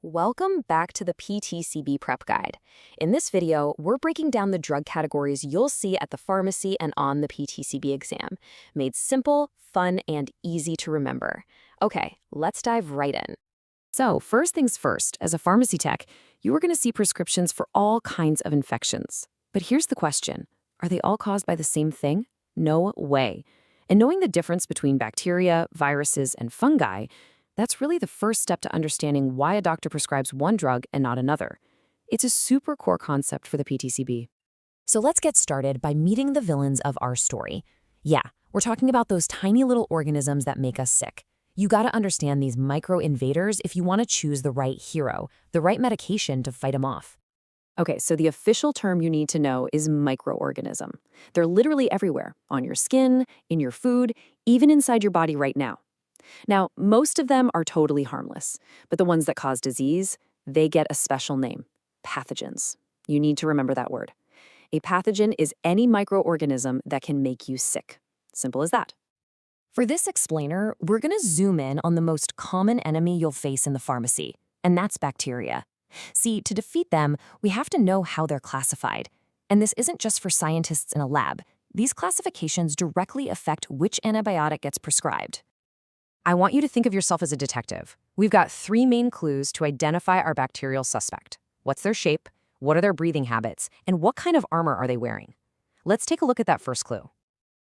Welcome back to the PTCB Prep Guide. In this video, we're breaking down the drug categories you'll see at the pharmacy and on the PTCB exam, made simple, fun, and easy to remember. Okay, let's dive right in. So, first things first, as a pharmacy tech, you are going to see prescriptions for all kinds of infections. But here's the question, are they all caused by the same thing? No way. And knowing the difference between bacteria, viruses, and fungi, that's really the first step to understanding why a doctor prescribes one drug and not another. It's a super core concept for the PTCB. So let's get started by meeting the villains of our story. Yeah, we're talking about those tiny little organisms that make us sick. You gotta understand these micro-invaders if you want to choose the right hero, the right medication to fight them off. Okay, so the official term you need to know is microorganism. They're literally everywhere, on your skin, in your food, even inside your body right now. Now, most of them are totally harmless, but the ones that cause disease, they get a special name, pathogens. You need to remember that word. A pathogen is any microorganism that can make you sick. Simple as that. For this explainer, we're going to zoom in on the most common enemy you'll face in the pharmacy, and that's bacteria. See, to defeat them, we have to know how they're classified. And this isn't just for scientists in a lab. These classifications directly affect which antibiotic gets prescribed. I want you to think of yourself as a detective. We've got three main clues to identify our bacterial suspect. What's their shape? What are their breathing habits? And what kind of armor are they wearing? Let's take a look at that first clue.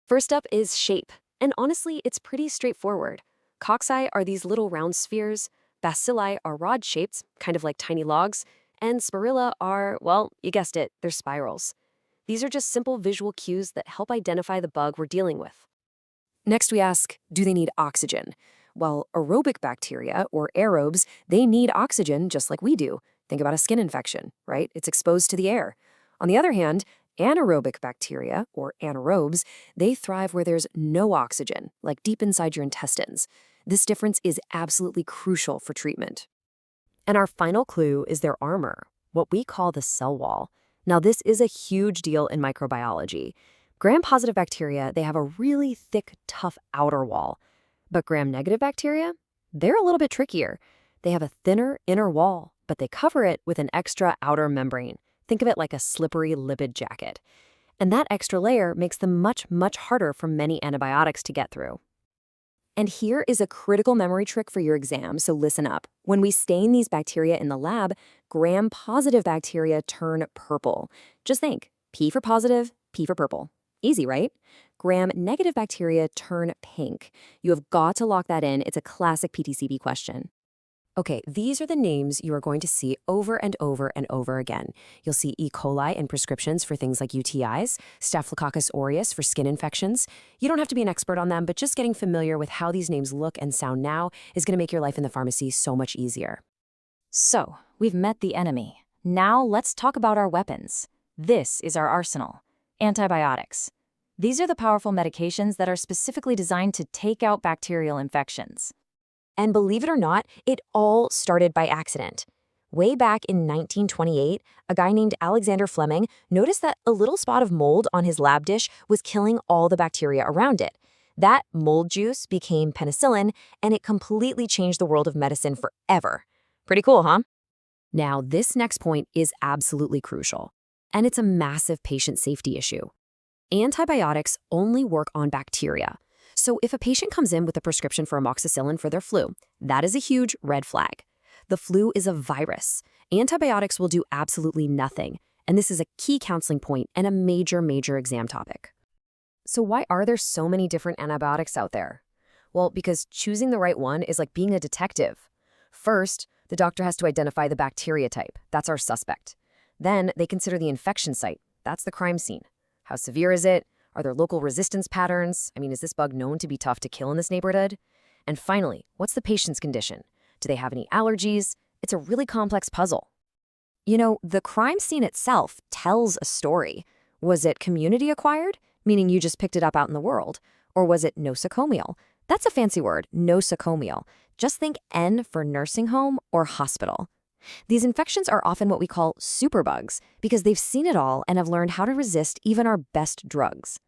First up is shape. And honestly, it's pretty straightforward. Cocci are these little round spheres. Bacilli are rod-shaped, kind of like tiny logs. And spirilla are, well, you guessed it, they're spirals. These are just simple visual cues that help identify the bug we're dealing with. Next, we ask, do they need oxygen? Well, aerobic bacteria, or aerobes, they need oxygen just like we do. Think about a skin infection, right? It's exposed to the air. On the other hand, anaerobic bacteria, or anaerobes, they thrive where there's no oxygen, like deep inside your intestines. This difference is absolutely crucial for treatment. And our final clue is their armor, what we call the cell wall. Now, this is a huge deal in microbiology. Gram-positive bacteria, they have a really thick, tough outer wall. But gram-negative bacteria, they're a little bit trickier. They have a thinner inner wall, but they cover it with an extra outer membrane. Think of it like a slippery lipid jacket. And that extra layer makes them much, much harder for many antibiotics to get through. And here is a critical memory trick for your exam, so listen up. When we stain these bacteria in the lab, gram-positive bacteria turn purple. Just think, P for positive, P for purple. Easy, right? Gram-negative bacteria turn pink. You have got to lock that in. It's a classic PTCB question. Okay, these are the names you are going to see over and over and over again. You'll see E. coli in prescriptions for things like UTIs, Staphylococcus aureus for skin infections. You don't have to be an expert on them, but just getting familiar with how these names look and sound now is going to make your life in the pharmacy so much easier. So, we've met the enemy. Now let's talk about our weapons. This is our arsenal. Antibiotics. These are the powerful medications that are specifically designed to take out bacterial infections. And believe it or not, it all started by accident. Way back in 1928, a guy named Alexander Fleming noticed that a little spot of mold on his lab dish was killing all the bacteria around it. That mold juice became penicillin, and it completely changed the world of medicine forever. Pretty cool, huh? Now, this next point is absolutely crucial. And it's a massive patient safety issue. Antibiotics only work on bacteria. So if a patient comes in with a prescription for amoxicillin for their flu, that is a huge red flag. The flu is a virus. Antibiotics will do absolutely nothing. And this is a key counseling point and a major, major exam topic. So why are there so many different antibiotics out there? Well, because choosing the right one is like being a detective. First, the doctor has to identify the bacteria type. That's our suspect. Then they consider the infection site. That's the crime scene. How severe is it? Are there local resistance patterns? Is this bug known to be tough to kill in this neighborhood? And finally, what's the patient's condition? Do they have any allergies? It's a really complex puzzle. You know, the crime scene itself tells a story. Was it community acquired, meaning you just picked it up out in the world? Or was it nosocomial? That's a fancy word, nosocomial. Just think N for nursing home or hospital. These infections are often what we call superbugs because they've seen it all and have learned how to resist even our best drugs.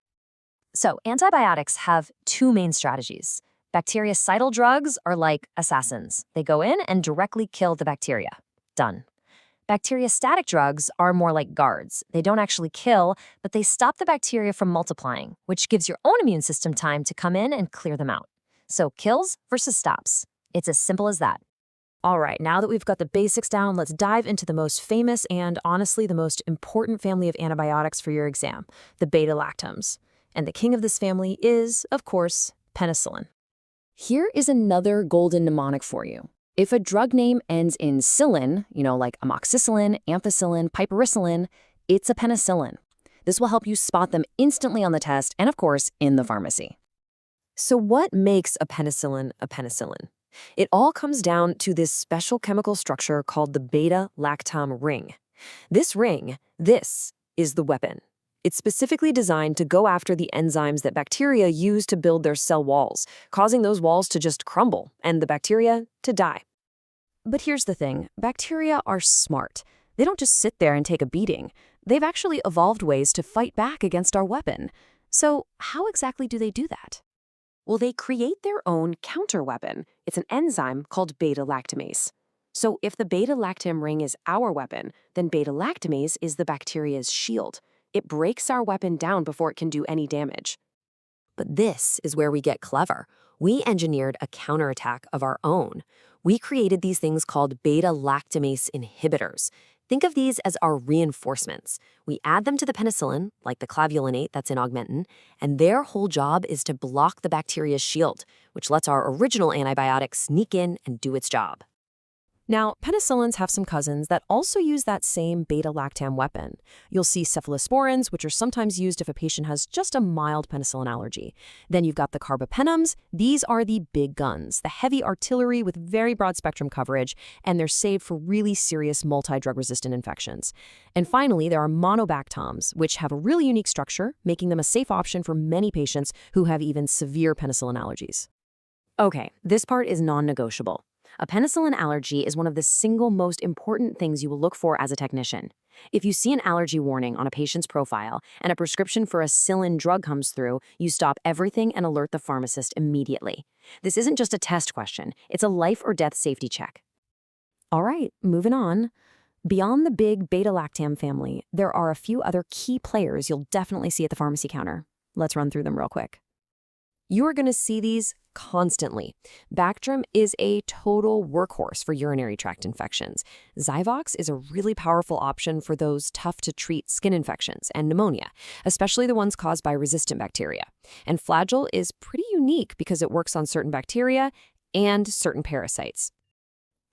So antibiotics have two main strategies. Bactericidal drugs are like assassins. They go in and directly kill the bacteria. Done. Bacteriostatic drugs are more like guards. They don't actually kill, but they stop the bacteria from multiplying, which gives your own immune system time to come in and clear them out. So kills versus stops. It's as simple as that. All right, now that we've got the basics down, let's dive into the most famous and honestly the most important family of antibiotics for your exam, the beta-lactams. And the king of this family is, of course, penicillin. Here is another golden mnemonic for you. If a drug name ends in "cillin," like amoxicillin, ampicillin, piperacillin, it's a penicillin. This will help you spot them instantly on the test and, of course, in the pharmacy. So what makes a penicillin a penicillin? It all comes down to this special chemical structure called the beta-lactam ring. This is the weapon. It's specifically designed to go after the enzymes that bacteria use to build their cell walls, causing those walls to just crumble and the bacteria to die. But here's the thing, bacteria are smart. They don't just sit there and take a beating. They've actually evolved ways to fight back against our weapon. So how exactly do they do that? Well, they create their own counterweapon. It's an enzyme called beta-lactamase. So if the beta-lactam ring is our weapon, then beta-lactamase is the bacteria's shield. It breaks our weapon down before it can do any damage. But this is where we get clever. We engineered a counterattack of our own. We created these things called beta-lactamase inhibitors. Think of these as our reinforcements. We add them to the penicillin, like the clavulinate that's in Augmentin, and their whole job is to block the bacteria's shield, which lets our original antibiotic sneak in and do its job. Now, penicillins have some cousins that also use that same beta-lactam weapon. You'll see cephalosporins, which are sometimes used if a patient has just a mild penicillin allergy. Then you've got the carbapenems. These are the big guns, the heavy artillery with very broad spectrum coverage, and they're saved for really serious multi-drug-resistant infections. And finally, there are monobactams, which have a really unique structure, making them a safe option for many patients who have even severe penicillin allergies. Okay, this part is non-negotiable. A penicillin allergy is one of the single most important things you will look for as a technician. If you see an allergy warning on a patient's profile and a prescription for a cillin drug comes through, you stop everything and alert the pharmacist immediately. This isn't just a test question, it's a life or death safety check. All right, moving on. Beyond the big beta-lactam family, there are a few other key players you'll definitely see at the pharmacy counter. Let's run through them real quick. You are going to see these constantly. Bactrim is a total workhorse for urinary tract infections. Zyvox is a really powerful option for those tough-to-treat skin infections and pneumonia, especially the ones caused by resistant bacteria. And Flagyl is pretty unique because it works on certain bacteria and certain parasites.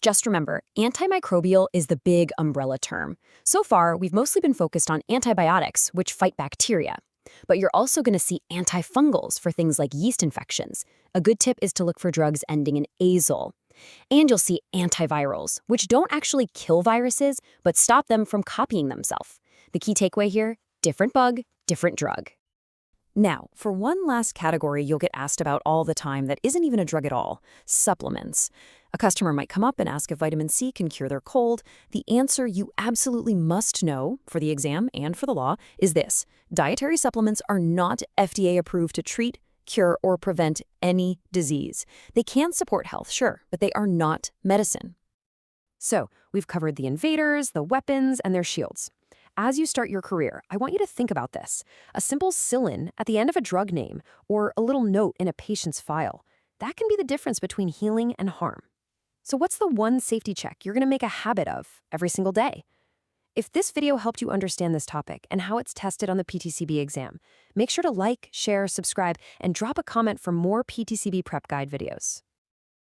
Just remember, antimicrobial is the big umbrella term. So far, we've mostly been focused on antibiotics, which fight bacteria. But you're also going to see antifungals for things like yeast infections. A good tip is to look for drugs ending in azole. And you'll see antivirals, which don't actually kill viruses, but stop them from copying themselves. The key takeaway here, different bug, different drug. Now, for one last category you'll get asked about all the time that isn't even a drug at all, supplements. A customer might come up and ask if vitamin C can cure their cold. The answer you absolutely must know for the exam and for the law is this. Dietary supplements are not FDA approved to treat, cure, or prevent any disease. They can support health, sure, but they are not medicine. So, we've covered the invaders, the weapons, and their shields. As you start your career, I want you to think about this. A simple cillin at the end of a drug name or a little note in a patient's file, that can be the difference between healing and harm. So what's the one safety check you're going to make a habit of every single day? If this video helped you understand this topic and how it's tested on the PTCB exam, make sure to like, share, subscribe, and drop a comment for more PTCB prep guide videos.